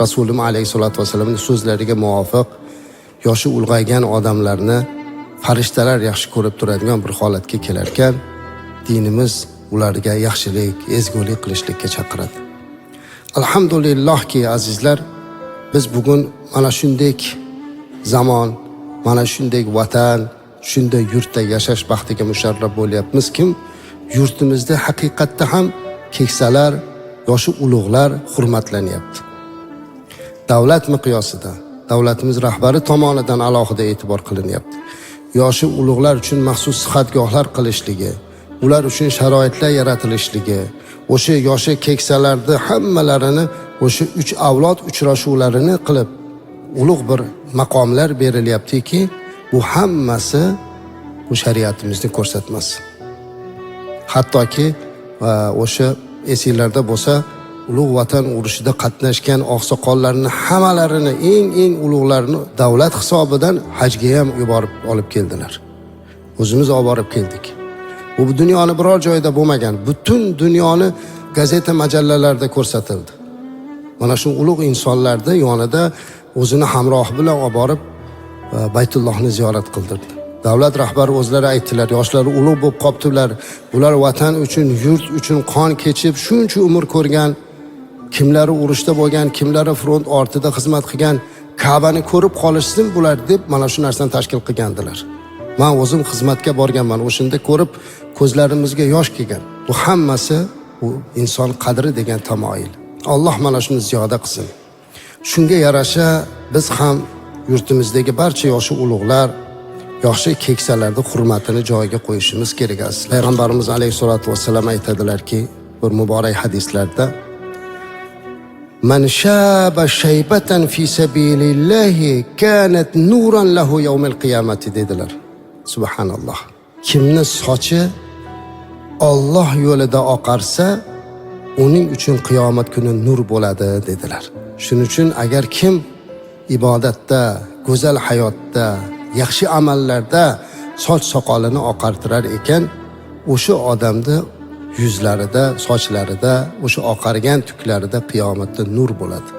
Rasululloh alayhisolatu vasallamning so'zlariga muvofiq yoshi ulg'aygan odamlarni farishtalar yaxshi ko'rib turadigan bir holatga kelarkan, dinimiz ularga yaxshilik, ezgulik qilishlikka chaqiradi. Alhamdulillahki azizlar, biz bugun mana shunday zamon, mana shunday vatan, shunday yurtda yashash baxtiga musharraf bo'lyapmizki, yurtimizda haqiqatda ham keksalar, yoshi ulug'lar hurmatlanyapti. Davlat miqyosida, davlatimiz rahbari tomonidan alohida e'tibor qilinyapti. Yoshi ulug'lar uchun maxsus sihatgohlar qilishligi, ular uchun sharoitlar yaratilishligi, o'sha yoshi keksalarni hammalarini o'sha 3 avlod uchrashuvlarini qilib ulug' bir maqomlar berilyaptiki, bu hammasi bu shariatimizning ko'rsatmasi. Hattoki o'sha esinglarda bo'lsa, ulug' vatan urushida qatnashgan oqsoqollarning hammalarini, eng ulug'larni davlat hisobidan hajga ham yuborib olib keldilar. O'zimiz olib borib keldik. Bu dunyoni biror joyda bo'lmagan, butun dunyoni gazeta majallalarda ko'rsatildi. Mana shu ulug' insonlarni yonida o'zini hamrohi bilan olib borib Baytullohni ziyorat qildirdi. Davlat rahbari o'zlari aytdilar, yoshlari ulug' bo'lib qoptilar. Bular vatan uchun, yurt uchun qon kechib, shuncha umr ko'rgan, kimlari urushda bo'lgan, kimlari front ortida xizmat qilgan, Ka'bani ko'rib qolishsin bular deb mana shu narsani tashkil qilgandilar. Men o'zim xizmatga borganman, o'shanda ko'rib ko'zlarimizga yosh kelgan. Bu hammasi bu inson qadri degan tamoyil. Alloh mana shuni ziyoda qilsin. Shunga yarasha biz ham yurtimizdagi barcha yoshi ulug'lar, yoshi keksalarning hurmatini joyiga qo'yishimiz kerak. Payg'ambarimiz alayhisolatu vasallam aytadilarki, bir muborak hadislarda, "Man shaba shaybatan fi sabilillahi kanat nuran lahu yawmal qiyamati" dedilar. Subhanalloh. Kimni sochi Alloh yo'lida oqarsa, uning uchun qiyomat kuni nur bo'ladi dedilar. Shuning uchun agar kim ibodatda, go'zal hayotda, yaxshi amallarda soch soqolini oqartirar ekan, o'sha odamni yuzlarida, sochlarida, o'sha oqargan tuklarida qiyomatda nur bo'ladi.